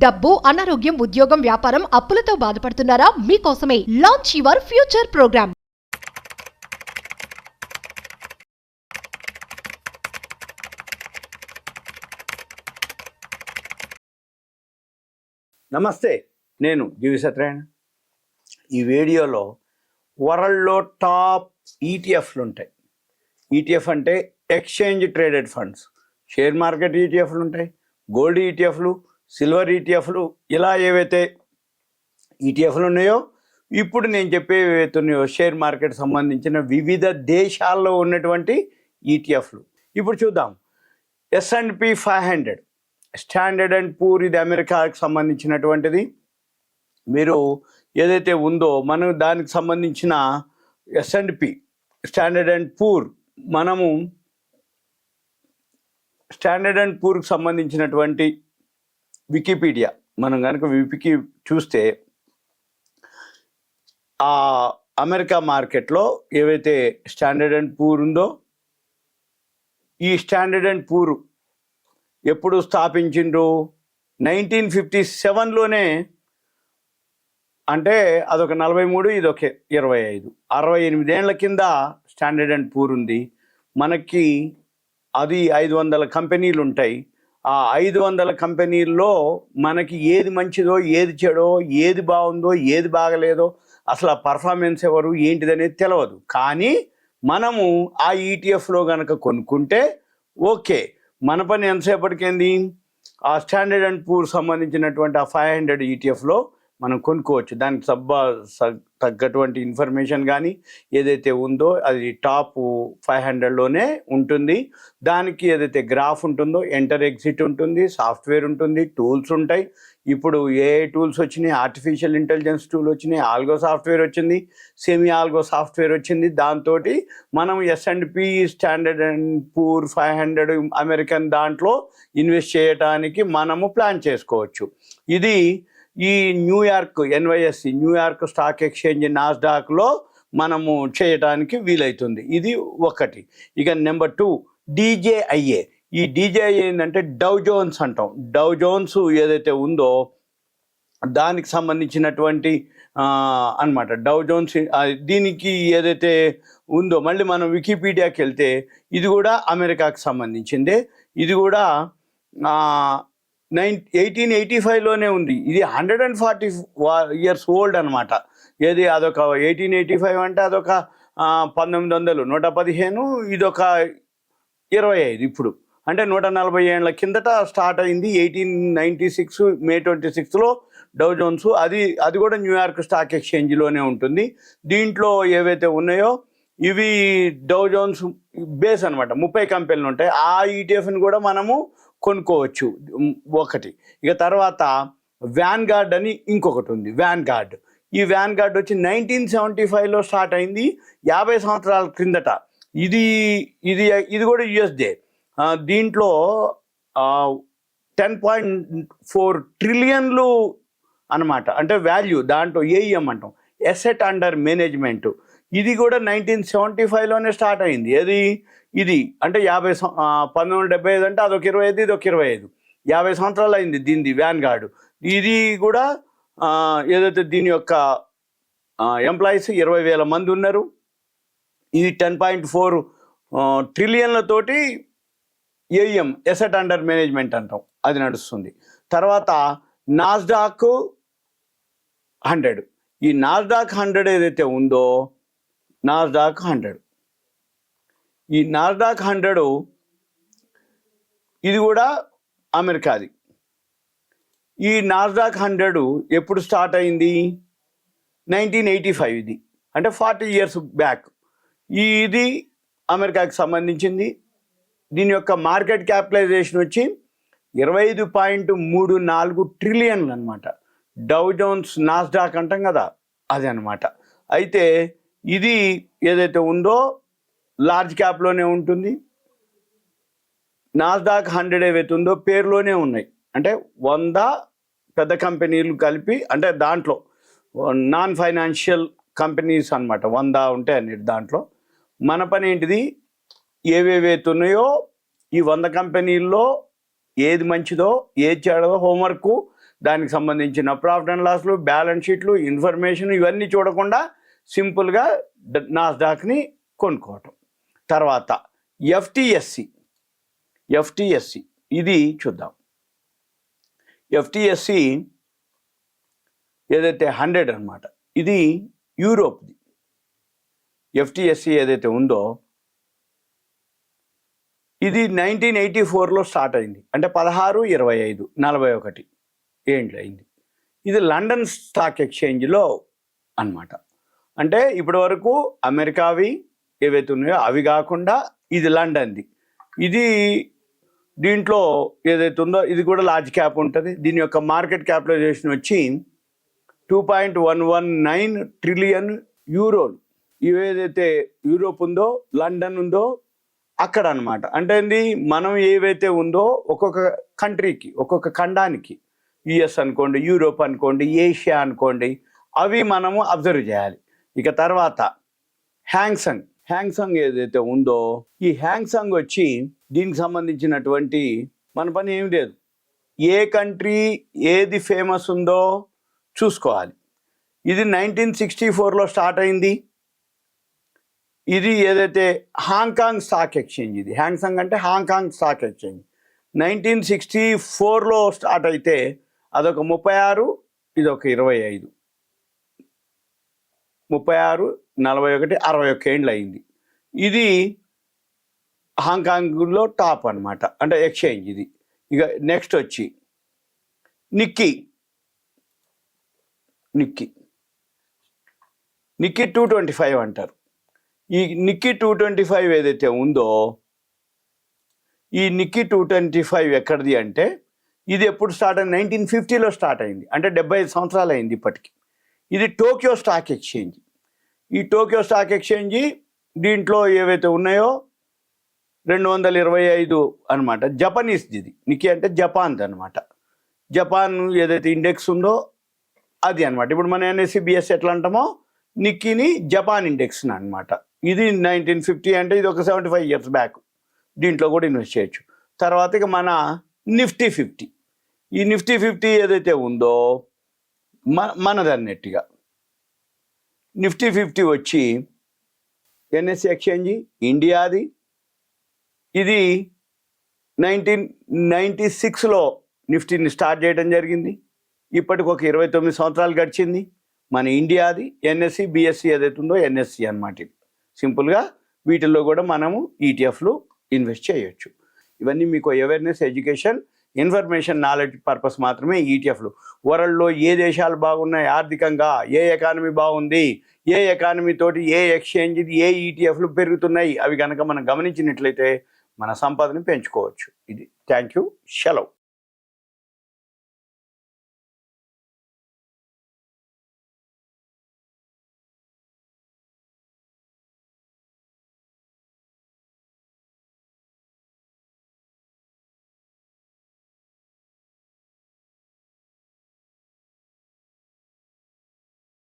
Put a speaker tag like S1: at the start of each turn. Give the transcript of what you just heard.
S1: డబ్బు, అనారోగ్యం, ఉద్యోగం, వ్యాపారం, అప్పులతో బాధపడుతున్నారా? మీకోసమే లాంచ్ యువర్ ఫ్యూచర్ ప్రోగ్రామ్.
S2: నమస్తే, నేను జీవి సత్యనారాయణ. ఈ వీడియోలో వరల్డ్లో టాప్ ఈటీఎఫ్లు ఉంటాయి. ఈటీఎఫ్ అంటే exchange traded funds. Share market ఈటీఎఫ్లు ఉంటాయి, గోల్డ్ ఈటీఎఫ్లు, సిల్వర్ ఈటీఎఫ్లు. ఇలా ఏవైతే ఈటీఎఫ్లు ఉన్నాయో, ఇప్పుడు నేను చెప్పే ఏవైతే ఉన్నాయో షేర్ మార్కెట్ సంబంధించిన వివిధ దేశాల్లో ఉన్నటువంటి ఈటీఎఫ్లు. ఇప్పుడు చూద్దాం. S&P 500 స్టాండర్డ్ అండ్ పూర్, ఇది అమెరికాకి సంబంధించినటువంటిది. మీరు ఏదైతే ఉందో మనం దానికి సంబంధించిన S&P స్టాండర్డ్ అండ్ పూర్, మనము స్టాండర్డ్ అండ్ పూర్కి సంబంధించినటువంటి వికీపీడియా మనం కనుక వికీ చూస్తే, ఆ అమెరికా మార్కెట్లో ఏవైతే స్టాండర్డ్ అండ్ పూర్ ఉందో, ఈ స్టాండర్డ్ అండ్ పూర్ ఎప్పుడు స్థాపించిండ్రు? 1957లోనే. అంటే అదొక 43, ఇదొక 25, 68 ఏళ్ల కింద స్టాండర్డ్ అండ్ పూర్ ఉంది. మనకి అది 500 కంపెనీలు ఉంటాయి. ఆ 500 కంపెనీల్లో మనకి ఏది మంచిదో, ఏది చెడో, ఏది బాగుందో, ఏది బాగలేదో, అసలు ఆ పర్ఫార్మెన్స్ ఎవరు ఏంటిదనేది తెలియదు. కానీ మనము ఆ ఈటీఎఫ్లో కనుక కొనుక్కుంటే ఓకే, మన పని ఎంతసేపటికేంది, ఆ స్టాండర్డ్ అండ్ పూర్ సంబంధించినటువంటి ఆ 500 ఈటీఎఫ్లో మనం కొనుక్కోవచ్చు. దానికి తగ్గటువంటి ఇన్ఫర్మేషన్ కానీ ఏదైతే ఉందో అది టాప్ 500లోనే ఉంటుంది. దానికి ఏదైతే గ్రాఫ్ ఉంటుందో, ఎంటర్ ఎగ్జిట్ ఉంటుంది, సాఫ్ట్వేర్ ఉంటుంది, టూల్స్ ఉంటాయి. ఇప్పుడు ఏఐ టూల్స్ వచ్చినాయి, ఆర్టిఫిషియల్ ఇంటెలిజెన్స్ టూల్ వచ్చినాయి, ఆల్గో సాఫ్ట్వేర్ వచ్చింది, సెమీ ఆల్గో సాఫ్ట్వేర్ వచ్చింది. దాంతో మనం S&P standard and poor 500 American దాంట్లో ఇన్వెస్ట్ చేయడానికి మనము ప్లాన్ చేసుకోవచ్చు. ఇది ఈ New York NYSE New York stock exchange నాస్డాక్లో మనము చేయడానికి వీలవుతుంది. ఇది ఒకటి. ఇక నెంబర్ 2 DJIA. ఈ DJIA ఏంటంటే డౌ జోన్స్ అంటాం. డౌ జోన్స్ ఏదైతే ఉందో దానికి సంబంధించినటువంటి అన్నమాట. డౌ జోన్స్ దీనికి ఏదైతే ఉందో, మళ్ళీ మనం వికీపీడియాకి వెళ్తే ఇది కూడా అమెరికాకి సంబంధించిందే. ఇది కూడా 1885లోనే ఉంది. ఇది 140 years ఓల్డ్ అనమాట. ఏది అదొక 1885 అంటే అదొక 1900, 115, ఇదొక 25. ఇప్పుడు అంటే 140 ఏళ్ళ కిందట స్టార్ట్ అయింది. 1896 May 26లో డౌ జోన్స్. అది కూడా న్యూయార్క్ స్టాక్ ఎక్స్చేంజ్లోనే ఉంటుంది. దీంట్లో ఏవైతే ఉన్నాయో ఇవి డౌ జోన్స్ బేస్ అనమాట. 30 కంపెనీలు ఉంటాయి. ఆ ఈటీఎఫ్ని కూడా మనము కొనుక్కోవచ్చు, ఒకటి. ఇక తర్వాత వ్యాన్గార్డ్ అని ఇంకొకటి ఉంది. వ్యాన్గార్డ్, ఈ వ్యాన్గార్డ్ వచ్చి 1975లో స్టార్ట్ అయింది, 50 సంవత్సరాల క్రిందట. ఇది కూడా యుఎస్డే. దీంట్లో 10.4 ట్రిలియన్లు అనమాట. అంటే వాల్యూ, దాంట్లో ఏఈఎం అంటాం, ఎసెట్ అండర్ మేనేజ్మెంట్. ఇది కూడా 1975లోనే స్టార్ట్ అయింది. ఇది అంటే 1975 అంటే అదొక 25, ఇదొక 25, 50 సంవత్సరాలు అయింది దీనిది వ్యాన్గార్డ్. ఇది కూడా ఏదైతే దీని యొక్క ఎంప్లాయీస్ 20,000 మంది ఉన్నారు. ఇది 10.4 ట్రిలియన్లతోటి ఏఈఎం, ఎసెట్ అండర్ మేనేజ్మెంట్ అంటాం, అది నడుస్తుంది. తర్వాత నాస్డాక్ 100. ఈ నాస్డాక్ 100 ఏదైతే ఉందో, నాస్డాక్ 100, ఈ నాస్డాక్ 100 ఇది కూడా అమెరికాది. ఈ నాస్డాక్ 100 ఎప్పుడు స్టార్ట్ అయింది? 1985. ఇది అంటే 40 years బ్యాక్. ఇది అమెరికాకి సంబంధించింది. దీని యొక్క మార్కెట్ క్యాపిటలైజేషన్ వచ్చి 25.34 ట్రిలియన్లు అనమాట. డౌ జోన్స్ నాస్డాక్ అంటాం కదా, అది అనమాట. అయితే ఇది ఏదైతే ఉందో లార్జ్ క్యాప్లోనే ఉంటుంది. నాస్డాక్ 100 ఏవైతే ఉందో పేరులోనే ఉన్నాయి. అంటే 100 పెద్ద కంపెనీలు కలిపి, అంటే దాంట్లో నాన్ ఫైనాన్షియల్ కంపెనీస్ అనమాట. 100 ఉంటాయి అన్నిటి దాంట్లో. మన పని ఏంటిది, ఏవేవైతే ఉన్నాయో ఈ 100 కంపెనీల్లో ఏది మంచిదో, ఏది చెడదో హోంవర్క్ దానికి సంబంధించిన ప్రాఫిట్ అండ్ లాస్లు, బ్యాలెన్స్ షీట్లు, ఇన్ఫర్మేషన్ ఇవన్నీ చూడకుండా సింపుల్గా నాస్డాక్ని కొనుక్కోవటం. తర్వాత ఎఫ్టిఎస్సి ఇది చూద్దాం. ఎఫ్టిఎస్సి ఏదైతే 100 అన్నమాట, ఇది యూరోప్ది. ఎఫ్టిఎస్సి ఏదైతే ఉందో ఇది 1984లో స్టార్ట్ అయింది. అంటే 16/25 41 ఏండ్లు అయింది. ఇది లండన్ స్టాక్ ఎక్స్చేంజ్లో అన్నమాట. అంటే ఇప్పటి వరకు అమెరికావి ఏవైతే ఉన్నాయో అవి కాకుండా ఇది లండన్ది. ఇది దీంట్లో ఏదైతే ఉందో ఇది కూడా లార్జ్ క్యాప్ ఉంటుంది. దీని యొక్క మార్కెట్ క్యాపిటలైజేషన్ వచ్చి 2.119 ట్రిలియన్ యూరోలు. ఇవేదైతే యూరోప్ ఉందో, లండన్ ఉందో అక్కడ అనమాట. అంటే ఏంది, మనం ఏవైతే ఉందో ఒక్కొక్క కంట్రీకి, ఒక్కొక్క ఖండానికి, యుఎస్ అనుకోండి, యూరోప్ అనుకోండి, ఏషియా అనుకోండి, అవి మనము అబ్జర్వ్ చేయాలి. ఇక తర్వాత హ్యాంగ్సంగ్ ఏదైతే ఉందో, ఈ హ్యాంగ్సంగ్ వచ్చి దీనికి సంబంధించినటువంటి మన పని ఏమి లేదు. ఏ కంట్రీ ఏది ఫేమస్ ఉందో చూసుకోవాలి. ఇది 1964లో స్టార్ట్ అయింది. ఇది ఏదైతే హాంకాంగ్ స్టాక్ ఎక్స్చేంజ్, ఇది హ్యాంగ్సంగ్ అంటే హాంకాంగ్ స్టాక్ ఎక్స్చేంజ్ 1964లో స్టార్ట్ అయితే అదొక 36, ఇదొక 25, 36, 41, 61 ఏండ్లు అయింది. ఇది హాంకాంగ్లో టాప్ అనమాట, అంటే ఎక్స్చేంజ్ ఇది. ఇక నెక్స్ట్ వచ్చి నిక్కీ 225 అంటారు. ఈ నిక్కీ 225 ఏదైతే ఉందో, ఈ నిక్కీ 225 ఎక్కడిది అంటే ఇది ఎప్పుడు స్టార్ట్ అయింది? 1950లో స్టార్ట్ అయింది. అంటే 75 సంవత్సరాలు అయింది ఇప్పటికి. ఇది టోక్యో స్టాక్ ఎక్స్చేంజ్. ఈ టోక్యో స్టాక్ ఎక్స్చేంజ్ దీంట్లో ఏవైతే ఉన్నాయో 225 అనమాట. జపనీస్ది ఇది. నిక్కీ అంటే జపాన్ది అనమాట. జపాన్ ఏదైతే ఇండెక్స్ ఉందో అది అనమాట. ఇప్పుడు మన ఎన్ఎస్సి బిఎస్సి ఎట్లా అంటామో నిక్కీని జపాన్ ఇండెక్స్ అనమాట. ఇది 1950 అంటే ఇది ఒక 75 ఇయర్స్ బ్యాక్. దీంట్లో కూడా ఇన్వెస్ట్ చేయొచ్చు. తర్వాత ఇక మన నిఫ్టీ 50, ఈ నిఫ్టీ 50 ఏదైతే ఉందో మనది అన్నట్టుగా. నిఫ్టీ 50 వచ్చి ఎన్ఎస్సి ఎక్స్చేంజ్ ఇండియాది. ఇది 1996లో నిఫ్టీని స్టార్ట్ చేయడం జరిగింది. ఇప్పటికి ఒక 29 సంవత్సరాలు గడిచింది. మన ఇండియాది ఎన్ఎస్సి బిఎస్సి ఏదైతే ఉందో ఎన్ఎస్సి అన్నమాట. ఇది సింపుల్గా వీటిల్లో కూడా మనము ఈటీఎఫ్లు ఇన్వెస్ట్ చేయొచ్చు. ఇవన్నీ మీకు awareness, education, information, knowledge purpose మాత్రమే ఈటీఎఫ్లు. వరల్డ్లో ఏ దేశాలు బాగున్నాయి ఆర్థికంగా, ఏ ఎకానమీ బాగుంది, ఏ ఎకానమీ తోటి ఏ ఎక్స్చేంజ్, ఏ ఈటీఎఫ్లు పెరుగుతున్నాయి, అవి కనుక మనం గమనించినట్లయితే మన సంపదను పెంచుకోవచ్చు. ఇది. Thank you. సెలవు.